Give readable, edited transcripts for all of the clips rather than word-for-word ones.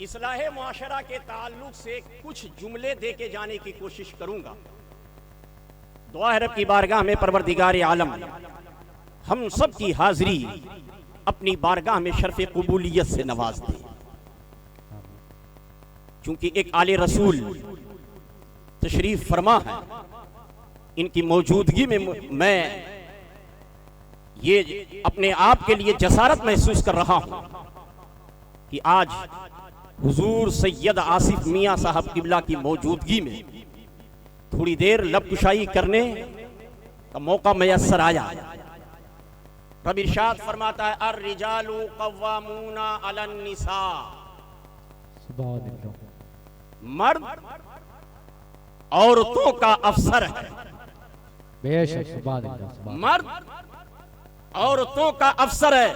इस्लाहे मुआशरा के ताल्लुक से कुछ जुमले दे के जाने की कोशिश करूंगा। दुआ है रब की बारगाह में परवरदिगार आलम हम सब की हाजिरी अपनी बारगाह में शर्फ कबूलियत से नवाज दे। चूंकि एक आले रसूल तशरीफ फरमा है, इनकी मौजूदगी में मैं ये अपने आप के लिए जसारत महसूस कर रहा हूं कि आज हुजूर सैयद आसिफ मियां साहब किबला की मौजूदगी में थोड़ी देर लबकुशाई करने का मौका मैसर आया। रब इरशाद फरमाता है अर्रिजालु कव्वामूना अलन निसा, मर्द औरतों का अफसर है। बेशक मर्द औरतों का अफसर है,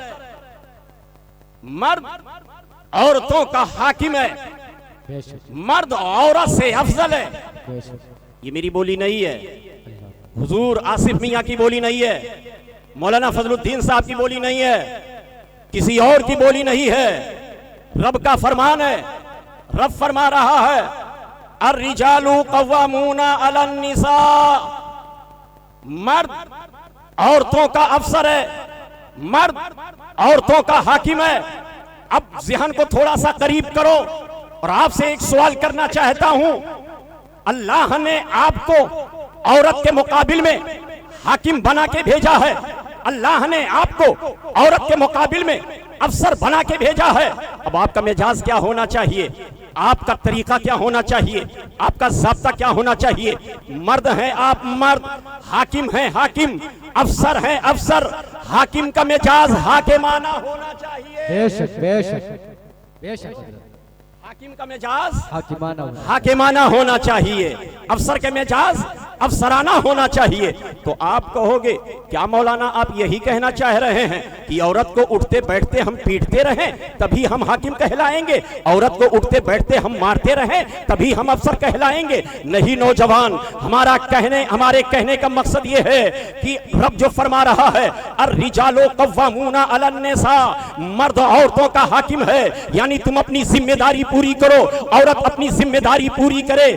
मर्द औरतों का हाकिम है, मर्द औरत से अफजल है। ये मेरी बोली नहीं है, हुजूर आसिफ मियां की बोली नहीं है, मौलाना फजलुद्दीन साहब की बोली नहीं है, किसी और की बोली नहीं है, रब का फरमान है। रब फरमा रहा है अर्रिजालु कव्वामूना अलन निसा, मर्द औरतों का अफसर है, मर्द औरतों का हाकिम है। अब ज़हन को थोड़ा सा करीब करो और आपसे एक सवाल करना चाहता हूं। अल्लाह ने आपको औरत के मुकाबिल में हाकिम बना के भेजा है, अल्लाह ने आपको औरत के मुकाबिल में अफसर बना के भेजा है। अब आपका मिजाज क्या होना चाहिए, आपका तरीका क्या होना चाहिए, आपका ज़ाब्ता क्या होना चाहिए? मर्द हैं आप, मर्द, हाकिम हैं हाकिम, अफसर हैं अफसर, हाकिम का मिजाज हाकिमाना होना चाहिए। बेशक बेशक बेशक हाकिम का मिजाज हाकिमाना होना चाहिए, अफसर के मिजाज अफसराना होना चाहिए। तो आप कहोगे क्या मौलाना आप यही कहना चाह रहे हैं कि औरत को उठते बैठते हम पीटते रहें तभी हम हाकिम कहलाएंगे, औरत को उठते बैठते हम मारते रहें तभी हम अफसर कहलाएंगे? नहीं नौजवान, हमारे कहने का मकसद ये है कि रब जो फरमा रहा है अर्रिजालु कव्वामूना अलन निसा, मर्द औरतों का हाकिम है, यानी तुम अपनी जिम्मेदारी पूरी करो, औरत अपनी जिम्मेदारी पूरी करे।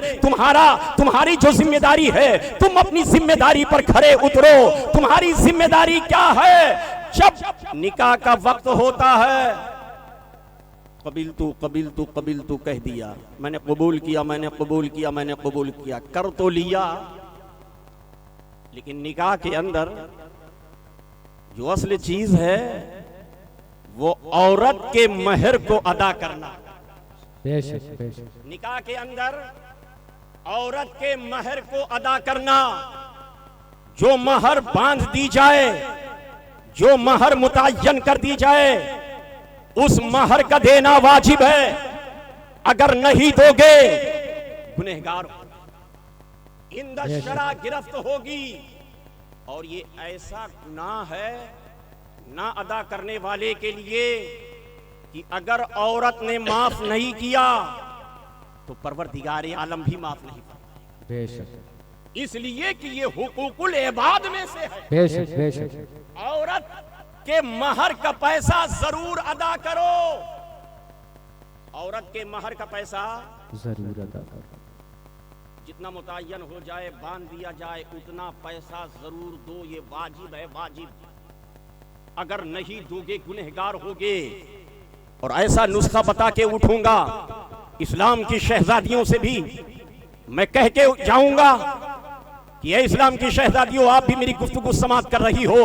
तुम्हारी जो जिम्मेदारी है तुम अपनी जिम्मेदारी पर खरे उतरो। तुम्हारी जिम्मेदारी क्या है? जब निकाह का वक्त होता है कबिल तू कह दिया, मैंने कबूल किया, मैंने कबूल किया, मैंने कबूल किया, कर तो लिया, लेकिन निकाह के अंदर जो असल चीज है वो औरत के महर को अदा करना। निकाह के अंदर औरत के महर को अदा करना, जो महर बांध दी जाए, जो महर मुतय्यन कर दी जाए, उस महर का देना वाजिब है। अगर नहीं दोगे गुनहगार हो, इंद शरा गिरफ्त होगी। और ये ऐसा गुनाह है ना अदा करने वाले के लिए कि अगर औरत ने माफ नहीं किया तो परवरदिगार आलम भी माफ नहीं करता। बेशक इसलिए कि ये हुकूकुल इबाद में से है। बेशक बेशक औरत के महर का पैसा जरूर अदा करो, औरत के महर का पैसा जरूर अदा करो। जितना मुतय्यन हो जाए, बांध दिया जाए, उतना पैसा जरूर दो, ये वाजिब है, वाजिब। अगर नहीं दोगे गुनहगार होगे। और ऐसा नुस्खा बता के उठूंगा, इस्लाम की शहजादियों से भी मैं कह के जाऊंगा कि ये इस्लाम की शहजादियों, आप भी मेरी गुफ्तगू समाप्त कर रही हो,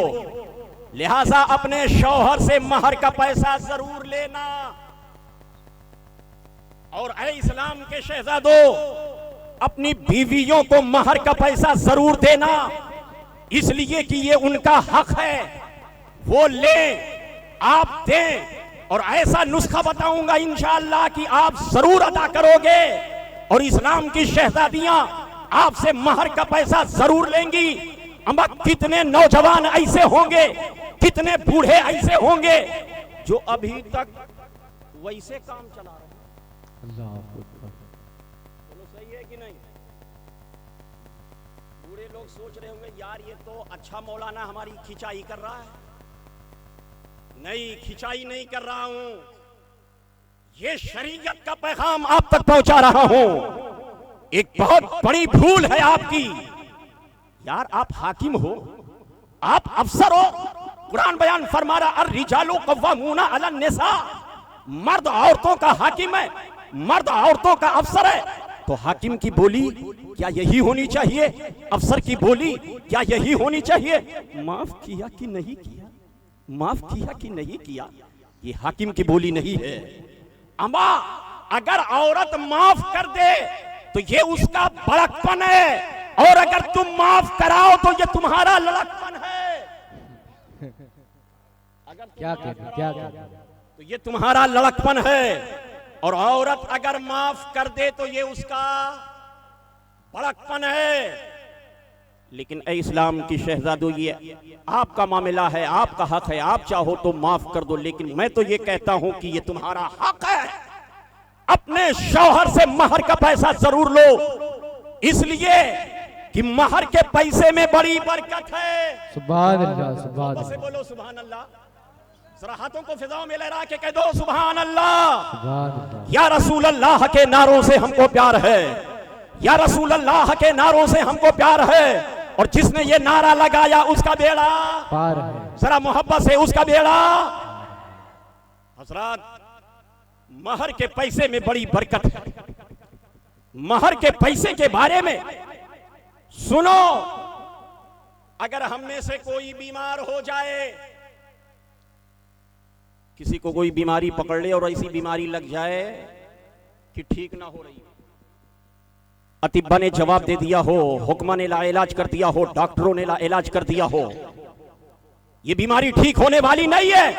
लिहाजा अपने शौहर से महर का पैसा जरूर लेना। और ऐ इस्लाम के शहजादों, अपनी बीवियों को महर का पैसा जरूर देना, इसलिए कि ये उनका हक है, वो लें आप दें। और ऐसा नुस्खा बताऊंगा इंशाअल्लाह कि आप जरूर अदा करोगे और इस्लाम की शहजादियां आपसे महर का पैसा जरूर लेंगी। अम्मा कितने नौजवान ऐसे होंगे, कितने बूढ़े ऐसे होंगे जो अभी तक वैसे काम चला रहे हैं। अल्लाह अकबर। बोलो सही है कि नहीं? बूढ़े लोग सोच रहे होंगे यार ये तो अच्छा मौलाना हमारी खिंचाई कर रहा है। नहीं, खिंचाई नहीं कर रहा हूं, ये शरीयत का पैगाम आप तक पहुंचा रहा हूं। एक बहुत बड़ी भूल है आपकी। यार आप हाकिम हो, आप अफसर हो। कुरान बयान फरमा रहा अर्रिजालु कव्वामूना अलन निसा, मर्द औरतों का हाकिम है, मर्द औरतों का अफसर है। तो हाकिम की बोली क्या यही होनी चाहिए? अफसर की बोली क्या यही होनी चाहिए? माफ किया कि नहीं किया, माफ किया कि नहीं किया, ये हाकिम की बोली नहीं है। अम्मा अगर औरत माफ कर दे तो ये उसका बड़कपन है, और अगर तुम माफ कराओ तो ये तुम्हारा लड़कपन है। अगर क्या कहते तो ये तुम्हारा लड़कपन है, और औरत अगर माफ कर दे तो ये उसका बड़कपन है। लेकिन ए इस्लाम की शहजादो, ये आपका मामला है, आपका हक है, आप चाहो तो माफ कर दो। लेकिन मैं तो ये कहता हूं कि ये तुम्हारा हक है। अपने शौहर से महर का पैसा जरूर लो, इसलिए कि महर के पैसे में बड़ी बरकत है। सुभान अल्लाह, सुभान से अल्लाह, बोलो सुभान अल्लाह। जरा हाथों को फिजाओं में लहरा के कह दो सुभान अल्लाह। सुभान अल्लाह। या रसूल अल्लाह के नारों से हमको प्यार है, या रसूल अल्लाह के नारों से हमको प्यार है। और जिसने ये नारा लगाया उसका बेड़ा पार है। जरा मोहब्बत से उसका बेड़ा। हजरात, महर के पैसे में बड़ी बरकत है। महर के पैसे के बारे में सुनो। अगर हम में से कोई बीमार हो जाए, किसी को कोई बीमारी पकड़ ले और ऐसी बीमारी लग जाए कि ठीक ना हो रही, अतिब्बा ने जवाब दे दिया हो, हुक्मा ने लाइलाज कर दिया हो, डॉक्टरों ने लाइलाज कर दिया हो, ये बीमारी ठीक होने वाली नहीं है,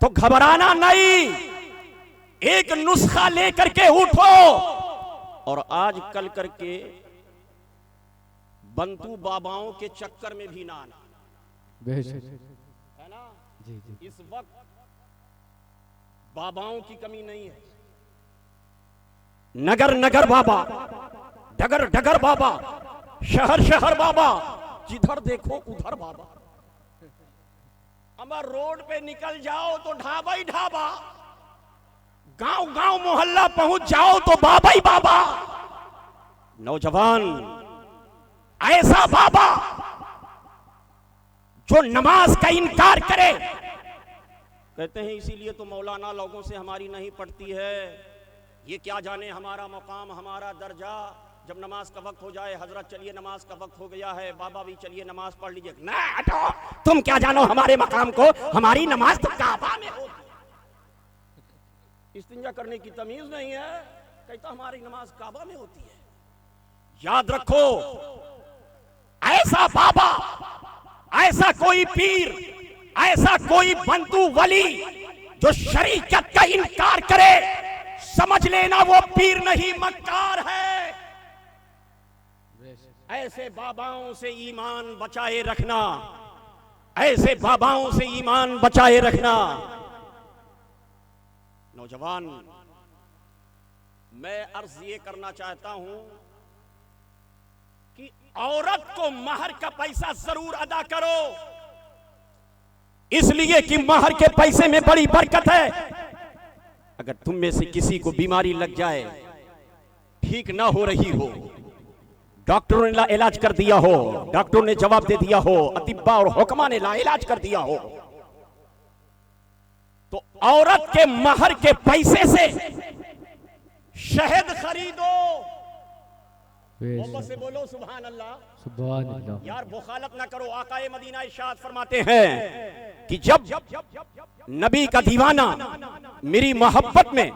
तो घबराना नहीं। एक नुस्खा लेकर के उठो। और आज कल करके बंतू बाबाओं के चक्कर में भी ना आना, बेशक है ना। जी जी। इस वक्त बाबाओं की कमी नहीं है। नगर नगर बाबा, डगर डगर बाबा, शहर शहर बाबा, जिधर देखो उधर बाबा। अमर रोड पे निकल जाओ तो ढाबा ही ढाबा, गांव गांव मोहल्ला पहुंच जाओ तो बाबा ही बाबा। नौजवान, ऐसा बाबा जो नमाज का इनकार करे। कहते हैं इसीलिए तो मौलाना लोगों से हमारी नहीं पड़ती है, ये क्या जाने हमारा मकाम, हमारा दर्जा। जब नमाज का वक्त हो जाए, हजरत चलिए नमाज का वक्त हो गया है, बाबा भी चलिए नमाज पढ़ लीजिए। ना हटो, तुम क्या जानो हमारे मकाम को, हमारी नमाज तो काबा में हो। इस्तिंजा करने की तमीज नहीं है, कहता हमारी नमाज काबा में होती है। याद रखो, ऐसा बाबा, ऐसा कोई पीर, ऐसा कोई बंतू वली जो शरीयत का इनकार करे, समझ लेना वो पीर नहीं मक्कार है। ऐसे बाबाओं से ईमान बचाए रखना, ऐसे बाबाओं से ईमान बचाए रखना। नौजवान, मैं अर्ज ये करना चाहता हूं कि औरत को महर का पैसा जरूर अदा करो, इसलिए कि महर के पैसे में बड़ी बरकत है। अगर तुम में से किसी को बीमारी लग जाए, ठीक ना हो रही हो, डॉक्टरों ने इलाज कर दिया हो, डॉक्टरों ने जवाब दे दिया हो, अतिब्बा और हुक्मा ने इलाज कर दिया हो, तो औरत के महर के पैसे से शहद खरीदो। मोहब्बत से बोलो सुभान अल्लाह। सुभान अल्लाह। यार मुखालत ना करो, आकाए मदीना इरशाद फरमाते हैं कि जब नबी का दीवाना मेरी मोहब्बत में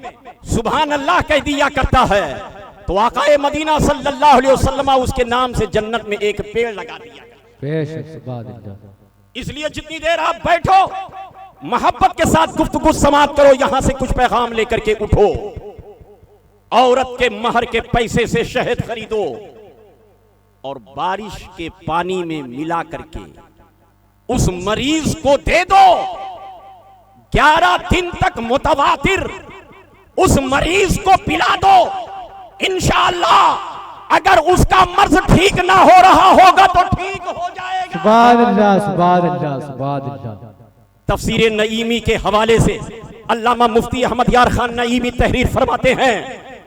सुभान अल्लाह कह दिया करता है, तो आकाए मदीना सल्लल्लाहु अलैहि वसल्लम उसके नाम से जन्नत में एक पेड़ लगा दिया। बेशक, सुभान अल्लाह। इसलिए जितनी देर आप बैठो, मोहब्बत के साथ गुफ्तगू समाप्त करो, यहां से कुछ पैगाम लेकर के उठो। औरत के महर के पैसे से शहद खरीदो और बारिश के पानी में मिला करके उस मरीज को दे दो। 11 दिन तक मुतवातिर उस मरीज को पिला दो। इंशाअल्लाह अगर उसका मर्ज ठीक ना हो रहा होगा तो ठीक हो जाएगा। सुभान अल्लाह, सुभान अल्लाह, सुभान अल्लाह। तफसीर नईमी के हवाले से अल्लामा मुफ्ती अहमद यार खान नईमी तहरीर फरमाते हैं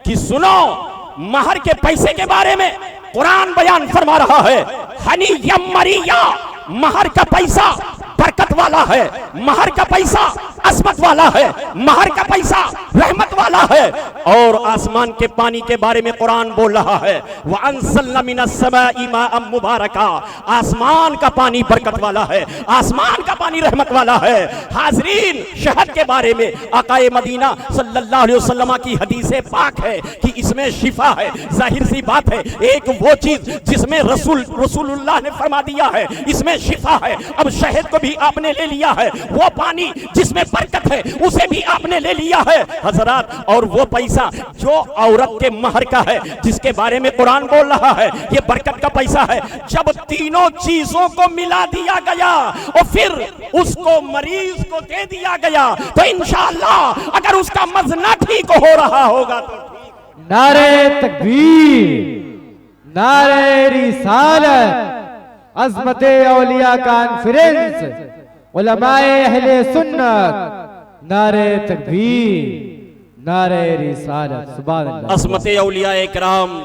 कि सुनो, महर के पैसे के बारे में कुरान बयान फरमा रहा है, हनी यम मरिया, महर का पैसा बरकत वाला है, महर का पैसा असमत वाला है, महर का पैसा रहमत वाला है। और आसमान के पानी के बारे में कुरान बोल रहा है, व अंज़लना मिनस समाई माअम मुबारका, आसमान का पानी बरकत वाला है, आसमान का पानी रहमत वाला है। हाजरीन, शहद के बारे में आकाए मदीना सल्लल्लाहु अलैहि वसल्लम की हदीसे पाक है कि इसमें शिफा है। जाहिर सी बात है, एक वो चीज जिसमें रसूलुल्लाह ने फरमा दिया है इसमें शिफा है, अब शहद को भी आपने ले लिया है, वो पानी जिसमें बरकत है उसे भी आपने ले लिया है हजरात। और वो पैसा जो औरत के महर का है, जिसके बारे में कुरान बोल रहा है ये बरकत का पैसा है, जब तीनों चीजों को मिला दिया गया और फिर उसको मरीज को दे दिया गया तो इंशाअल्लाह अगर उसका मजना ठीक हो रहा होगा तो नारे तकबीर, नारे रिसालत, अज़मते औलिया कॉन्फ्रेंस, उलमाए अहले सुन्नत, नारे तकबीर, नारे रिसालत, सुभान अल्लाह। अज़मते औलिया इकराम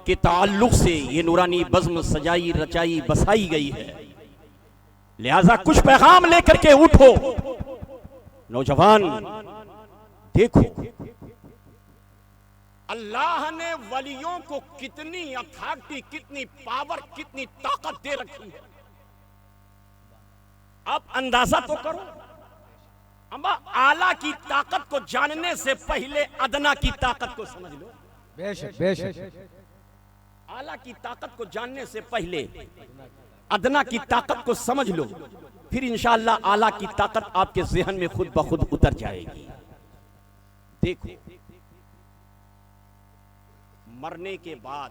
के ताल्लुक से ये नूरानी बज़्म सजाई रचाई बसाई गई है, लिहाजा कुछ पैगाम लेकर के उठो नौजवान। देखो अल्लाह ने वलियों को कितनी अथॉरिटी, कितनी पावर, कितनी ताकत दे रखी है, आप अंदाजा तो करो। अम्मा आला की ताकत को जानने से पहले अदना की ताकत को समझ लो। बेशक बेशक, आला की ताकत को जानने से पहले अदना की ताकत को समझ लो, फिर इंशाअल्लाह आला की ताकत आपके ज़हन में खुद ब खुद उतर जाएगी। देखो, मरने के बाद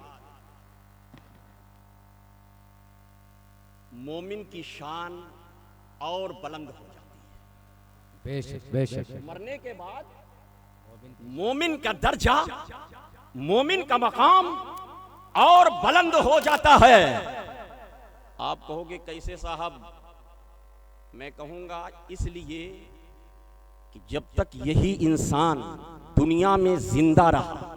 मोमिन की शान और बुलंद हो जाती है। बेशक बेशक, मरने के बाद मोमिन का दर्जा, मोमिन का मकाम और बुलंद हो जाता है। आप कहोगे कैसे साहब? मैं कहूंगा इसलिए कि जब तक यही इंसान दुनिया में जिंदा रहा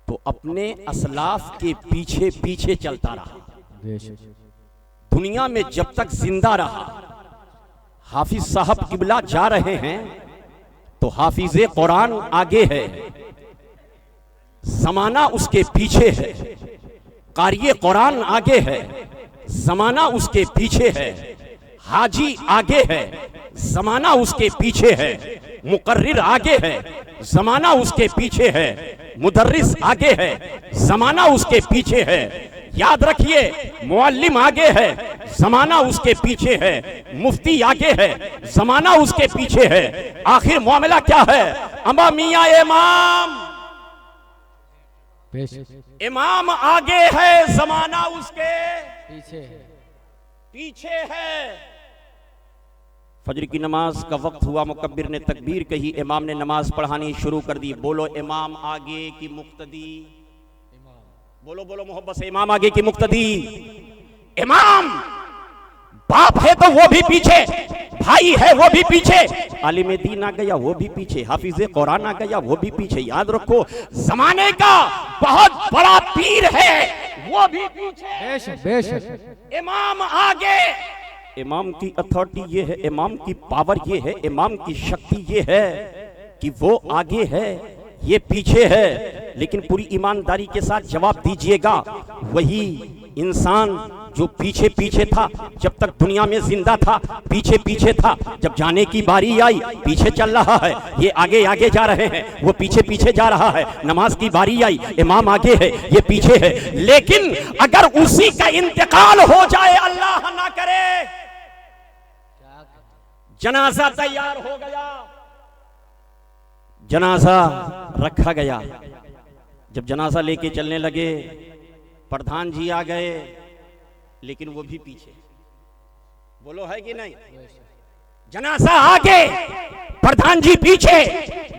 तो अपने असलाफ के पीछे पीछे चलता रहा। दुनिया में जब तक जिंदा रहा, हाफिज साहब किबला जा रहे हैं तो हाफिजे कुरान आगे है, जमाना उसके पीछे है, कारिये कुरान आगे है, जमाना उसके पीछे है, हाजी आगे है, जमाना उसके पीछे है, मुकर्रिर आगे है, जमाना उसके पीछे है, मुदर्रिस आगे है, जमाना उसके पीछे है। याद रखिए, मुअल्लिम आगे है, जमाना उसके पीछे है, मुफ्ती आगे है, जमाना उसके पीछे है। आखिर मामला क्या है? अम्मा मियां इमाम, इमाम आगे है, जमाना उसके पीछे है। फजर की नमाज का वक्त हुआ, मुकब्बिर ने तकबीर कही, इमाम ने नमाज पढ़ानी शुरू कर दी। बोलो इमाम आगे की मुक्तदी, बोलो बोलो मोहब्बत से, इमाम आगे की मुक्तदी। इमाम बाप है तो वो भी पीछे, भाई है वो भी पीछे, आलिम दीन आ गया वो भी पीछे, हाफिज कुरान आ गया वो भी पीछे। याद रखो, जमाने का बहुत बड़ा पीर है वो भी पीछे। बेशक बेशक, इमाम आगे। इमाम की अथॉरिटी ये है, इमाम की पावर ये है, इमाम की शक्ति ये है कि वो आगे है, ये पीछे है। लेकिन पूरी ईमानदारी के साथ जवाब दीजिएगा, वही इंसान जो पीछे पीछे था जब तक दुनिया में जिंदा था, पीछे पीछे था, जब जाने की बारी आई पीछे चल रहा है, ये आगे आगे जा रहे हैं, वो पीछे पीछे जा रहा है। नमाज की बारी आई, इमाम आगे है, ये पीछे है। लेकिन अगर उसी का इंतकाल हो जाए, अल्लाह ना करे, जनाजा तैयार हो गया, जनाजा रखा गया, जब जनाजा लेके चलने लगे, प्रधान जी आ गए, लेकिन वो भी पीछे। बोलो है कि नहीं? जनाजा आगे, प्रधान जी पीछे,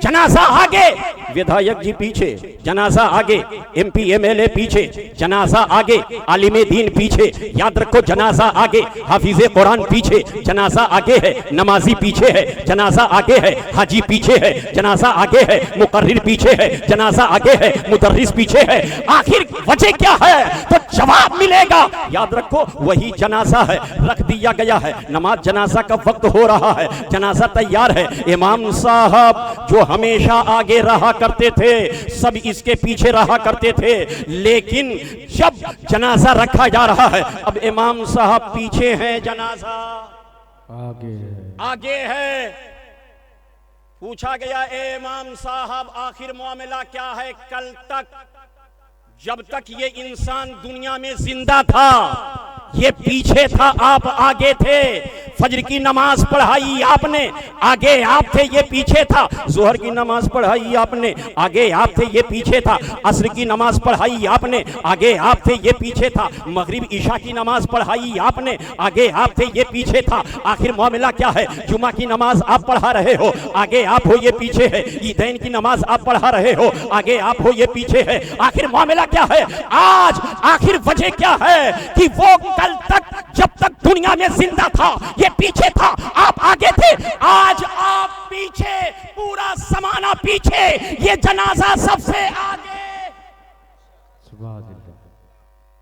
जनाजा आगे, विधायक जी पीछे, जनाजा आगे, MP MLA पीछे, जनाजा आगे, आलिमे दीन पीछे, याद रखो जनाजा आगे, हाफिजे कुरान पीछे, जनाजा आगे है, नमाजी पीछे है, जनाजा आगे है, हाजी पीछे है, जनाजा आगे है, मुकर्रिर पीछे है, जनाजा आगे है, मुदर्रिस पीछे है। आखिर वजह क्या है? तो जवाब मिलेगा। याद रखो वही जनाजा है, रख दिया गया है, नमाज जनाजा का वक्त हो रहा है, जनाजा तैयार है। इमाम साहब जो हमेशा आगे रहा करते थे, सब इसके पीछे रहा करते थे, लेकिन जब जनाजा रखा जा रहा है, अब इमाम साहब पीछे हैं, जनाजा आगे है। पूछा गया, ए इमाम साहब आखिर मामला क्या है? कल तक जब तक ये इंसान दुनिया में जिंदा था ये पीछे था, आप आगे थे। फजर की नमाज पढ़ाई आपने, आगे आप थे, ये पीछे था। जोहर की नमाज पढ़ाई आपने, आगे आप थे, ये पीछे था। असर की नमाज पढ़ाई आपने, आगे आप थे, ये पीछे था। मगरिब ईशा की नमाज पढ़ाई आपने, आगे आप थे, ये पीछे था। आखिर मामला क्या है? जुमा की नमाज आप पढ़ा रहे हो, आगे आप हो, ये पीछे है। ईदैन की नमाज आप पढ़ा रहे हो, आगे आप हो, ये पीछे है। आखिर मामला क्या है आज? आखिर वजह क्या है कि वो कल तक जब तक दुनिया में जिंदा था ये पीछे था, आप आगे थे, आज आप पीछे, पूरा जमाना पीछे, ये जनाजा सबसे आगे।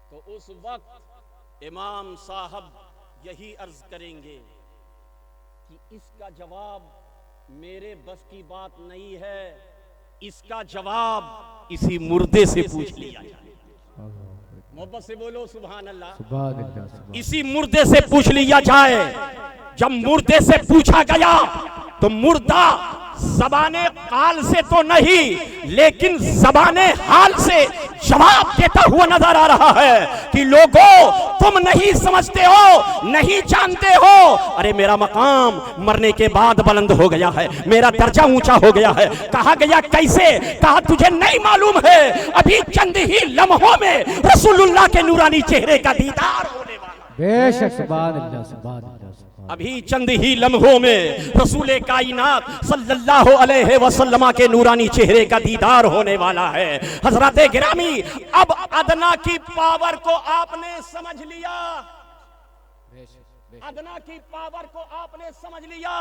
तो उस वक्त इमाम साहब यही अर्ज करेंगे कि इसका जवाब मेरे बस की बात नहीं है, इसका जवाब इसी मुर्दे से पूछ लिया जाए। मोहब्बत से बोलो सुभान अल्लाह। इसी मुर्दे से पूछ लिया जाए। जब मुर्दे से पूछा गया तो मुर्दा ज़बाने काल से तो नहीं लेकिन ज़बाने हाल से जवाब देता हुआ नजर आ रहा है कि लोगों तुम नहीं समझते हो, नहीं जानते हो, अरे मेरा मकाम मरने के बाद बुलंद हो गया है, मेरा दर्जा ऊंचा हो गया है। कहा गया कैसे? कहा तुझे नहीं मालूम है, अभी चंद ही लम्हों में रसूलुल्लाह के नूरानी चेहरे का दीदार होने वाला। बेशक सुभान अल्लाह, सुभान अल्लाह। अभी चंद ही लम्हों में रसूले कायनात सल्लल्लाहु अलैहि वसल्लम के नूरानी चेहरे का दीदार होने वाला है। हजरत गिरामी, अब अदना की पावर को आपने समझ लिया, अदना की पावर को आपने समझ लिया।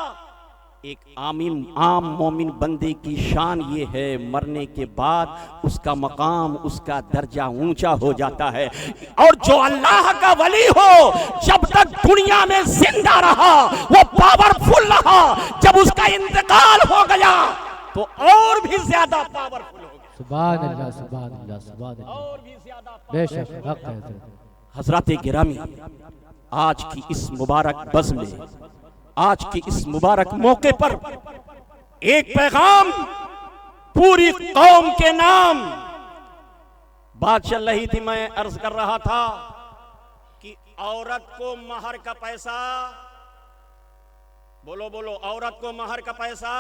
एक आम मोमिन बंदे की शान ये है, मरने के बाद उसका मकाम, उसका दर्जा ऊंचा हो जाता है। और जो अल्लाह का वली हो जब तक दुनिया में जिंदा रहा वो पावरफुल रहा, जब उसका इंतकाल हो गया तो और भी ज्यादा पावरफुल हो गया। सुभान अल्लाह, सुभान अल्लाह, सुभान अल्लाह। और भी ज्यादा बेशक हक है। हजरत गिरामी, आज की इस मुबारक बज़ में, आज के इस मुबारक मौके पर एक पैगाम पूरी कौम के नाम। बात चल रही थी, मैं अर्ज कर रहा था कि औरत को महर का पैसा, बोलो बोलो, औरत को महर का पैसा।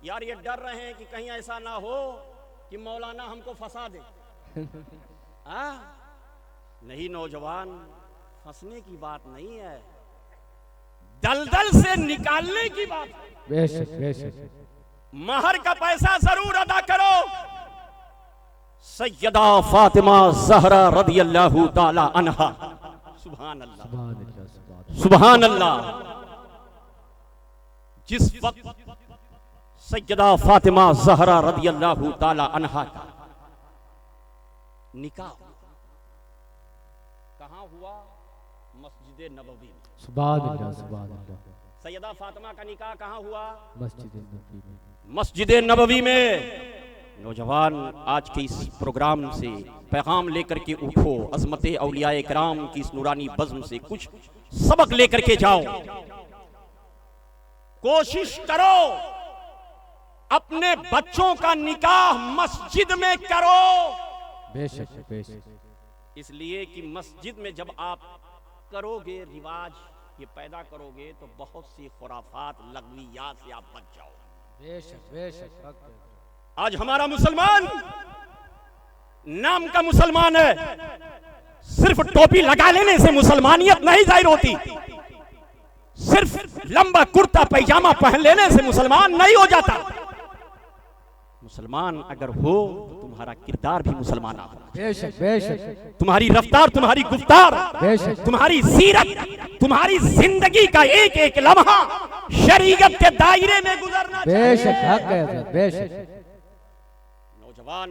यार ये डर रहे हैं कि कहीं ऐसा ना हो कि मौलाना हमको फंसा दे। नहीं नौजवान, फंसने की बात नहीं है, दलदल से निकालने की बात है। बेशक बेशक। महर का पैसा जरूर अदा करो। सैयदा फातिमा ज़हरा रदियल्लाहु ताला अन्हा, सुभान अल्लाह, सुभान अल्लाह। जिस वक्त सैयदा फातिमा ज़हरा रदियल्लाहु ताला अन्हा का निकाह कहाँ हुआ? मस्जिद नबवी में। सुभान अल्लाह, सुभान अल्लाह। सैयदा फातिमा का निकाह कहाँ हुआ? मस्जिद नबवी में। मस्जिद नबवी में। नौजवान, आज के इस प्रोग्राम से पैगाम लेकर के उठो, अज़मत औलियाए किराम की इस नूरानी बज़्म से कुछ सबक लेकर के जाओ। कोशिश करो अपने बच्चों का निकाह मस्जिद में करो। बेशक बेशक। इसलिए कि मस्जिद में जब आप करोगे, रिवाज ये पैदा करोगे तो बहुत सी खुराफात लगवियात से आप बच जाओगे। बेशक बेशक। आज हमारा मुसलमान नाम का मुसलमान है, सिर्फ टोपी लगा लेने से मुसलमानियत नहीं जाहिर होती, सिर्फ लंबा कुर्ता पैजामा पहन लेने से मुसलमान नहीं हो जाता। मुसलमान अगर हो तो तुम्हारा किरदार भी मुसलमाना हो, बेशक बेशक तुम्हारी रफ्तार, तुम्हारी गुफ्तार, बेशक तुम्हारी सीरत, तुम्हारी जिंदगी का एक एक लम्हा शरीयत के दायरे में गुजरना बेशक चाहिए। हक है हजरत, बेशक। नौजवान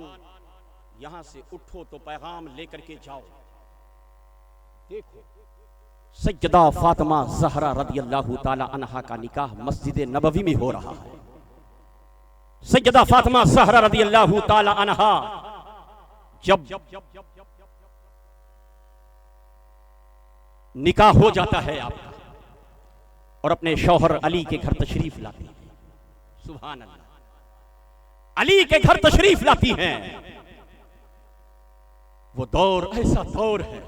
यहां से उठो तो पैगाम लेकर के जाओ। देखो सैयदा फातिमा ज़हरा रदियल्लाहु ताला अन्हा का निकाह मस्जिद नबवी में हो रहा है। सैयदा फातिमा ज़हरा रदियल्लाहु ताला अन्हा जब निकाह हो जाता है आपका और अपने शौहर अली के घर तशरीफ लाती है, सुभान अल्लाह, अली के घर तशरीफ लाती हैं। वो दौर ऐसा दौर है,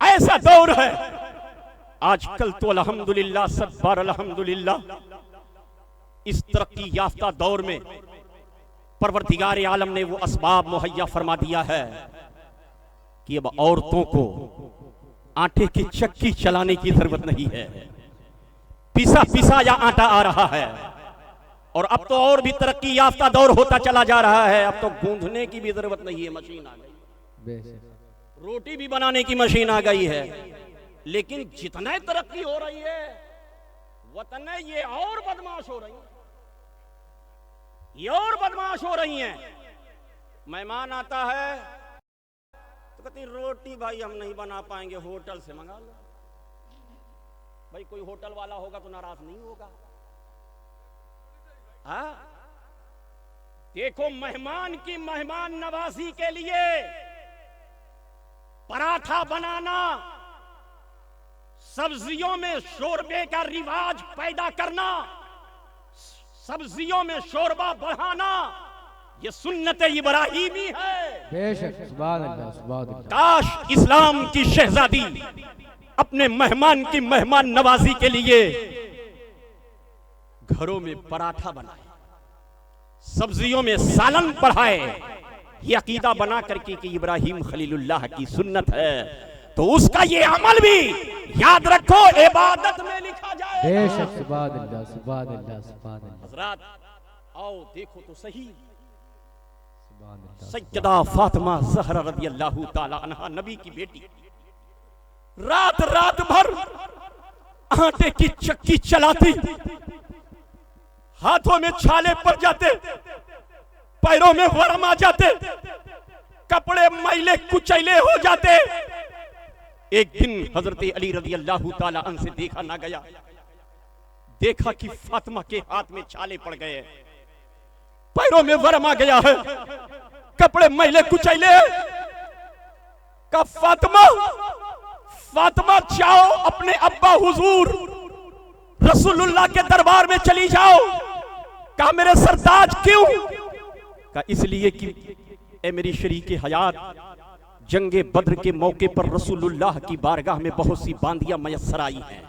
ऐसा दौर है। आजकल तो अल्हम्दुलिल्लाह, सब बार अल्हम्दुलिल्लाह, इस तरक्की याफ्ता दौर में परवरदिगार आलम ने वो असबाब मुहैया फरमा दिया है कि अब औरतों को आटे की चक्की चलाने की जरूरत नहीं है, पिसा पिसा या आटा आ रहा है। और अब तो और भी तरक्की याफ्ता दौर होता चला जा रहा है। अब तो गूंथने की भी जरूरत नहीं है, मशीन आ गई, बेशक रोटी भी बनाने की मशीन आ गई है। लेकिन जितना तरक्की हो रही है वतने ये और बदमाश हो रही है, ये और बदमाश हो रही हैं। मेहमान आता है तो कहती रोटी भाई हम नहीं बना पाएंगे, होटल से मंगा लो। भाई कोई होटल वाला होगा तो नाराज नहीं होगा। हाँ, देखो मेहमान की मेहमान नवाजी के लिए पराठा बनाना, सब्जियों में शोरबे का रिवाज पैदा करना, सब्जियों में शोरबा बढ़ाना, ये सुन्नत इब्राहीमी है। बेशक, सुभान अल्लाह सुभान अल्लाह। काश इस्लाम की शहजादी अपने मेहमान की मेहमान नवाजी के लिए घरों में पराठा बनाए, सब्जियों में सालन बढ़ाए। ये अकीदा बना करके कि इब्राहिम खलीलुल्लाह की सुन्नत है, तो उसका ये अमल भी याद रखो, इबादत में लिखा जाए। बेशक, सुभान अल्लाह सुभान अल्लाह सुभान अल्लाह। हजरात आओ देखो तो सही, सुभान अल्लाह। सैयदा फातिमा ज़हरा रदियल्लाहु ताला अन्हा नबी की बेटी, रात रात भर आटे की चक्की चलाती, हाथों में छाले पड़ जाते, पैरों में वरम आ जाते, कपड़े मैले कुचैले हो जाते। एक दिन हजरत अली रदियल्लाहु ताला अन्हु से देखा ना गया, देखा कि फातिमा के हाथ में छाले पड़ गए, पैरों में वरम आ गया है, कपड़े मैले कुचैले। का फातिमा, फातिमा जाओ अपने अब्बा हुजूर रसूलुल्लाह के दरबार में चली जाओ। कहा मेरे सरताज क्यों? कहा इसलिए कि ए मेरी शरीके हयात, जंगे बद्र के मौके पर रसूलुल्लाह की बारगाह में बहुत सी बांदियां मयस्सर आई हैं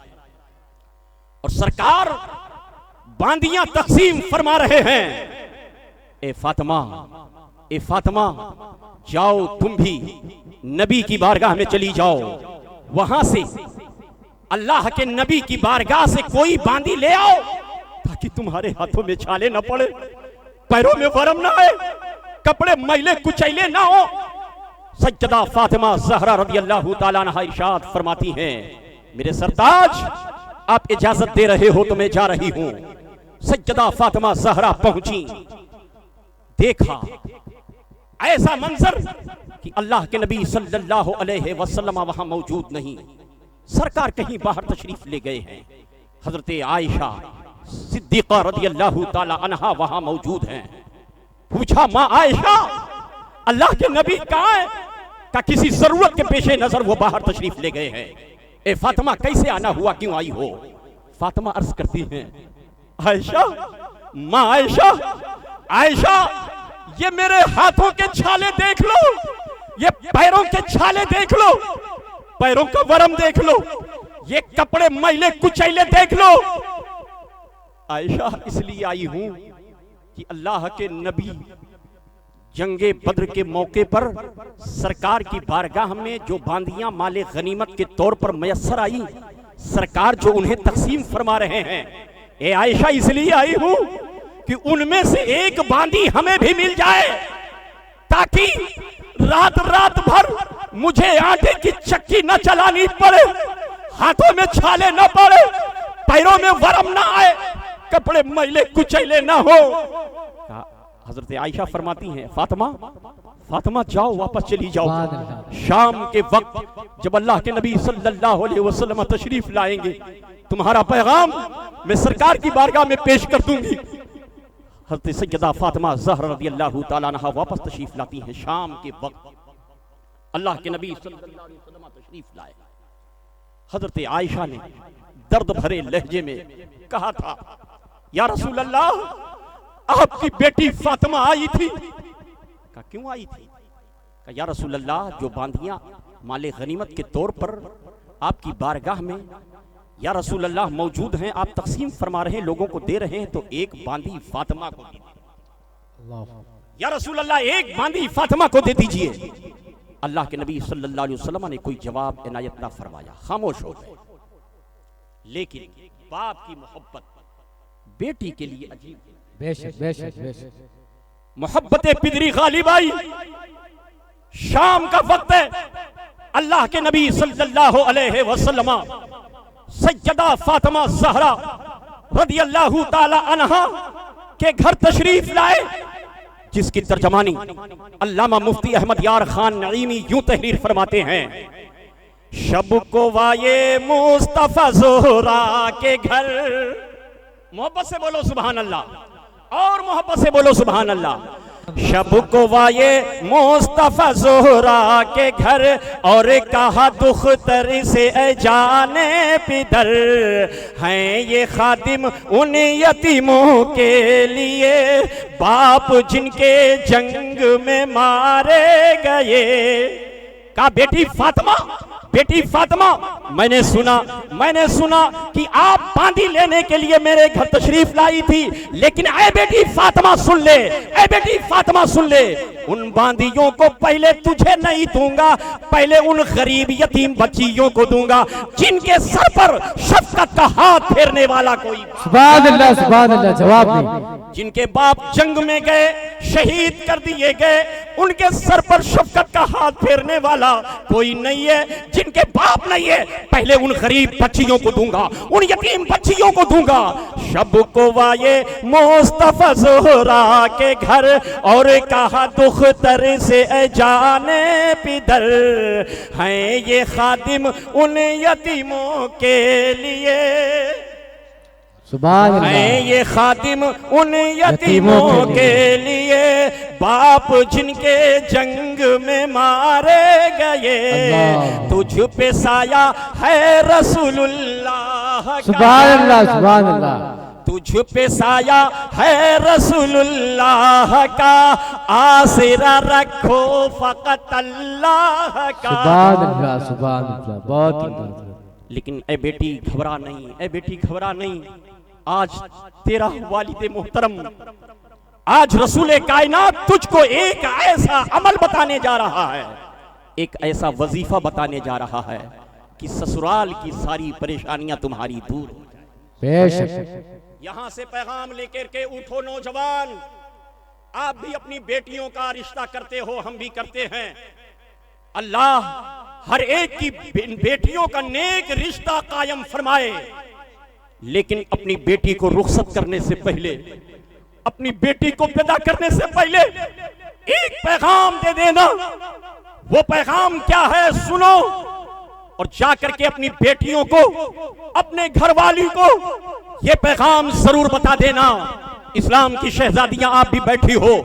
और सरकार बांदियां तकसीम फरमा रहे हैं। ए फातिमा, ए फातिमा, जाओ तुम भी नबी की बारगाह में चली जाओ, वहां से अल्लाह के नबी की बारगाह से कोई बांदी ले आओ ताकि तुम्हारे हाथों में छाले न पड़े, पैरों में वरम ना आए, कपड़े मैले कुचैले ना हो। सैयदा फातिमा ज़हरा रदियल्लाहु ताला अन्हा इरशाद फरमाती हैं, मेरे सरताज आप इजाजत दे रहे हो तो मैं जा रही हूं। सैयदा फातिमा ज़हरा पहुंची, देखा ऐसा मंजर कि अल्लाह के नबी सल्लल्लाहु अलैहि वसल्लम वहां मौजूद नहीं, सरकार कहीं बाहर तशरीफ ले गए हैं। हजरत आयशा सिद्दीक़ा रदियल्लाहु ताला अन्हा वहां मौजूद हैं। पूछा मां आयशा, अल्लाह के नबी कहां है? का किसी जरूरत के पेशे नजर वो बाहर तशरीफ ले गए हैं। ए फातिमा कैसे आना हुआ, क्यों आई हो? फातिमा अर्ज करती हैं, आयशा, मां आयशा, आयशा ये मेरे हाथों के छाले देख लो, ये पैरों के छाले देख लो, पैरों का वरम देख लो, ये कपड़े मैले कुचैले देख लो। आयशा इसलिए आई हूं कि अल्लाह के नबी जंगे बद्र के मौके पर सरकार की बारगाह में जो बांदियां माले गनीमत के तौर पर मयस्सर आई, सरकार जो उन्हें तकसीम फरमा रहे हैं। ए आयशा इसलिए आई हूं कि उनमें से एक बांदी हमें भी मिल जाए, ताकि रात रात भर मुझे आटे की चक्की न चलानी पड़े, हाथों में छाले न पड़े, पैरों में वरम ना आए, कपड़े मैले कुचैले ना हो। हजरत आयशा फरमाती हैं, फातिमा फातिमा जाओ, वापस चली जाओ। शाम के वक्त जब अल्लाह के नबी सल्लल्लाहु अलैहि वसल्लम तशरीफ लाएंगे, तुम्हारा पैगाम मैं सरकार की बारगाह में पेश कर दूंगी। हज़रत सैयदा फातिमा ज़हरा रज़ियल्लाहु ताला अन्हा वापस तशरीफ लाती हैं। शाम के वक्त अल्लाह के नबी सल्लल्लाहु अलैहि वसल्लम तशरीफ लाए। हज़रत आयशा ने दर्द भरे लहजे में कहा था, या रसूल अल्लाह, आपकी बेटी फातिमा आई थी। कहा क्यों आई थी? कहा या रसूल अल्लाह, जो बांदियां माले गनीमत के तौर पर आपकी बारगाह में या रसूल अल्लाह मौजूद हैं, आप तकसीम फरमा रहे हैं, लोगों को दे रहे हैं, तो एक बांदी फातिमा को दे दीजिए। या रसूल अल्लाह, एक बांदी फातिमा को दे दीजिए। अल्लाह के नबी सल्लल्लाहु अलैहि वसल्लम ने कोई जवाब इनायत ना फरमाया, खामोश हो गए। लेकिन बाप की मोहब्बत बेटी के लिए अजीब है। बेशक बेशक बेशक। मोहब्बत पिदरी गालिब आई। शाम का वक्त है, अल्लाह के नबी सल्लल्लाहु अलैहि वसल्लम सैयदा फातिमा ज़हरा रज़ियल्लाहु ताला अन्हा के घर तशरीफ लाए, जिसकी तर्जमानी अल्लामा मुफ्ती अहमद यार खान नईमी यूं तहरीर फरमाते हैं, शब को वाये मुस्तफा ज़ोहरा के घर। मोहब्बत से बोलो सुभान अल्लाह, और मोहब्बत से बोलो सुभान अल्लाह। शब को वाये मुस्तफा ज़ोहरा के घर, और कहा दुख्तर से जाने पिदर, हैं ये खादिम उन यतीमों के लिए, बाप जिनके जंग में मारे गए। कहा बेटी फातिमा, बेटी फातिमा, मैंने सुना कि आप बांदी लेने के लिए मेरे घर तशरीफ लाई थी, लेकिन ऐ बेटी फातिमा सुन ले, ऐ बेटी फातिमा सुन ले, उन बांदियों को पहले तुझे नहीं दूंगा, पहले उन गरीब यतीम बच्चियों को दूंगा जिनके सर पर शफकत का हाथ फेरने वाला कोई। सुभान अल्लाह सुभान अल्लाह। जवाब नहीं। जिनके बाप जंग में गए, शहीद कर दिए गए, उनके सर पर शफकत का हाथ फेरने वाला कोई नहीं है। जिनके बाप नहीं है, पहले उन गरीब बच्चियों को दूंगा, उन यतीम बच्चियों को दूंगा। शब को वाये मुस्तफा ज़ोहरा के घर, और कहा दुख्तर से जाने पिदर, हैं ये खादिम उन यतीमों के लिए, हैं ये खादिम उन यतीमों के लिए, बाप जिनके जंग में मारे गए। तुझ पे साया है रसूलुल्लाह, सुभान अल्लाह सुभान अल्लाह। तुझ पे साया है रसूलुल्लाह का, आसरा रखो फकत अल्लाह का। सुभान अल्लाह सुभान अल्लाह। बहुत। लेकिन ए बेटी घबरा नहीं, ए बेटी घबरा नहीं। आज तेरा वालिद मोहतरम, आज रसूल कायनात तुझको एक ऐसा अमल बताने जा रहा है, एक ऐसा वजीफा बताने जा रहा है कि ससुराल की सारी परेशानियां तुम्हारी दूर हो जाए। बेशक। यहां से पैगाम लेकर के उठो नौजवान, आप भी अपनी बेटियों का रिश्ता करते हो, हम भी करते हैं। अल्लाह हर एक की बेटियों का नेक रिश्ता कायम फरमाए, लेकिन अपनी बेटी को रुखसत करने से पहले, अपनी बेटी को पैदा करने से पहले एक पैगाम दे देना। वो पैगाम क्या है सुनो, और जाकर के अपनी बेटियों को, अपने घरवाली को ये पैगाम जरूर बता देना। इस्लाम की शहजादियां आप भी बैठी हो,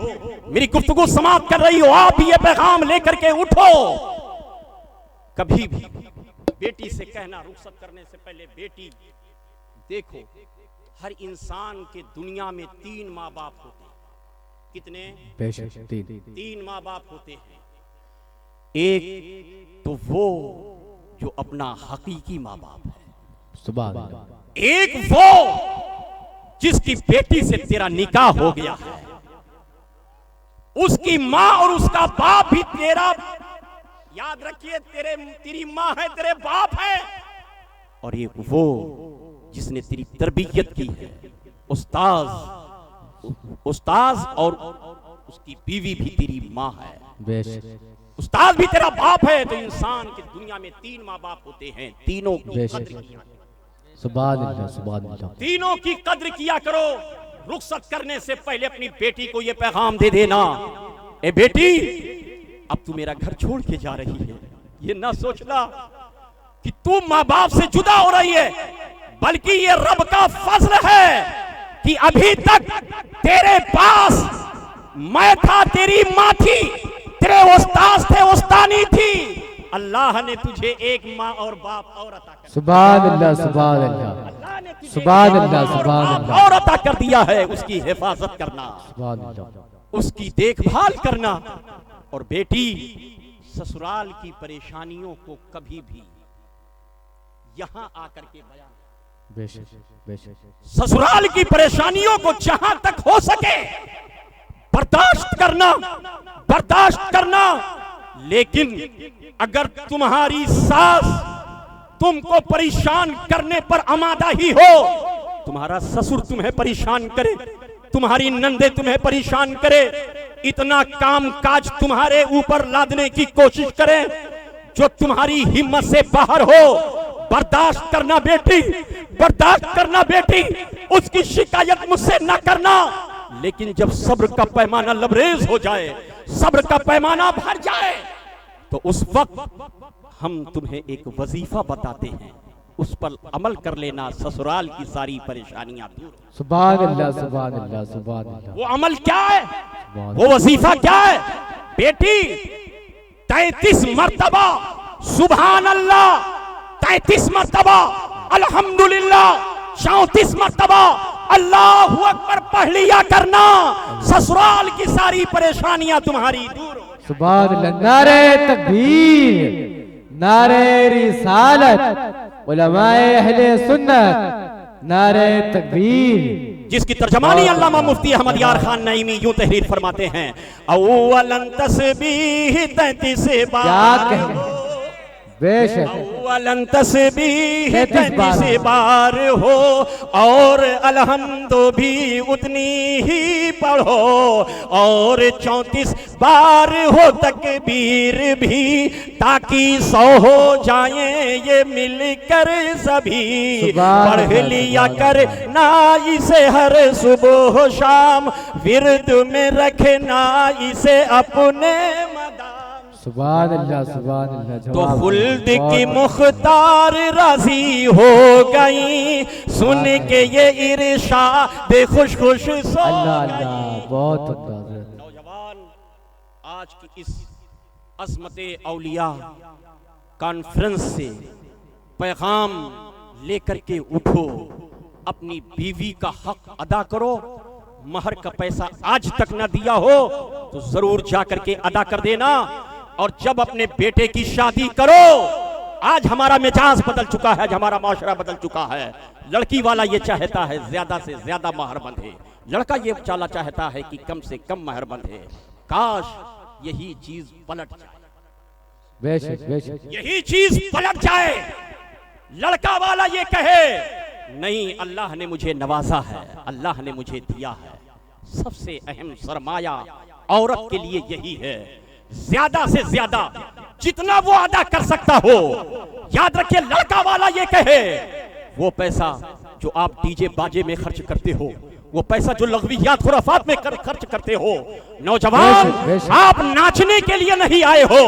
मेरी गुफ्तगू समाप्त कर रही हो, आप भी ये पैगाम लेकर के उठो। कभी भी बेटी से कहना रुखसत करने से पहले, बेटी देखो, हर इंसान के दुनिया में 3 माँ बाप होते हैं। कितने? बेशक 3 माँ बाप होते हैं। एक तो वो जो अपना हकीकी माँ बाप है, सुभान अल्लाह। एक वो जिसकी बेटी से तेरा निकाह हो गया है, उसकी माँ और उसका बाप भी तेरा, याद रखिए, तेरी माँ है, तेरे बाप है। और एक वो जिसने तेरी तरबियत की है, उस्ताद उस्ताद और उसकी बीवी भी तेरी माँ है, बेशक उस्ताद भी तेरा बाप है। तो इंसान की दुनिया में 3 माँ बाप होते हैं, तीनों की बेशक। कद्र किया करो, सुभान अल्लाह, सुभान अल्लाह। तीनों की कद्र किया करो। रुखसत करने से पहले अपनी बेटी को यह पैगाम दे देना, ए बेटी अब तू मेरा घर छोड़ के जा रही है, ये ना सोचना कि तू माँ बाप से जुदा हो रही है, बल्कि ये रब का फजल है कि अभी तक तेरे पास मैं था, तेरी माँ थी, तेरे उस्ताद थे, उस्तानी थी। अल्लाह ने तुझे एक माँ और बाप और अता कर, सुभान अल्लाह, सुभान अल्लाह, अल्लाह ने तुझे सुभान एक अल्लाह, माँ और सुभान बाप अल्लाह। और अता कर दिया है। उसकी हिफाजत करना, सुभान अल्लाह। उसकी देखभाल करना। और बेटी ससुराल की परेशानियों को कभी भी यहां आकर के बयान, बेशक बेशक, ससुराल की परेशानियों को जहां तक हो सके बर्दाश्त करना, बर्दाश्त करना। लेकिन अगर तुम्हारी सास तुमको परेशान करने पर आमादा ही हो, तुम्हारा ससुर तुम्हें परेशान करे, तुम्हारी नंदे तुम्हें परेशान करे, इतना काम काज तुम्हारे ऊपर लादने की कोशिश करे जो तुम्हारी हिम्मत से बाहर हो, बर्दाश्त करना बेटी, बर्दाश्त करना बेटी। उसकी शिकायत मुझसे ना करना। लेकिन जब सब्र का पैमाना लबरेज हो जाए, सब्र का पैमाना भर जाए, तो उस वक्त हम तुम्हें एक वजीफा बताते हैं, उस पर अमल कर लेना, ससुराल की सारी परेशानियां दूर। सुभान अल्लाह, सुभान अल्लाह, सुभान अल्लाह। वो अमल क्या है, सुभान वो वजीफा क्या है बेटी? 33 मर्तबा सुभान अल्लाह, 33 मर्तबा अल्हम्दुलिल्लाह, 34 मर्तबा अल्लाहु अकबर पढ़ लिया करना। ससुराल की सारी परेशानियां तुम्हारी दूर हो। सुभान अल्लाह। नारे तकबीर, नारे रिसालत, उलमाए अहले सुन्नत, नारे तकबीर। जिसकी तर्जमानी अल्लामा मुफ्ती अहमद यार खान नईमी यूं तहरीर फरमाते हैं, अव्वलन तस्बीह 33 क्या बार, कहें, बेशक अव्वलन तस्बीह 33 33 बार हो, और अलहम्दु भी उतनी ही पढ़ो, और 34 बार हो तकबीर भी, ताकि 100 हो जाए ये मिलकर सभी। पढ़ लिया कर ना इसे हर सुबह शाम, विर्द में रखना इसे अपने मदाम। सुभान अल्लाह, सुभान अल्लाह। तो जवाब खुल्द बहुत की मुख्तार राजी हो गई, सुन के ये इरशाद खुश खुश सो अल्लाह गई। अल्लाह, बहुत अल्लाह। नौजवान, आज की इस अज़मते औलिया कॉन्फ्रेंस से पैगाम लेकर के उठो, अपनी बीवी का हक अदा करो। महर का पैसा आज तक ना दिया हो तो जरूर जाकर के अदा कर देना। और जब अपने बेटे की शादी करो, आज हमारा मिजाज बदल चुका है, हमारा माशरा बदल चुका है। लड़की वाला ये चाहता है ज्यादा से ज्यादा महर बंधे, लड़का ये चाहता है कि कम से कम महर बंधे। काश यही चीज पलट जाए, बेशक बेशक, यही चीज पलट जाए। लड़का वाला ये कहे, नहीं अल्लाह ने मुझे नवाजा है, अल्लाह ने मुझे दिया है। सबसे अहम सरमाया औरत के लिए यही है, ज्यादा से ज्यादा जितना वो अदा कर सकता हो। याद रखिए, लड़का वाला ये कहे, वो पैसा जो आप डीजे बाजे में खर्च करते हो, वो पैसा जो लग़वियात खुराफात में खर्च करते हो, नौजवान आप नाचने के लिए नहीं आए हो,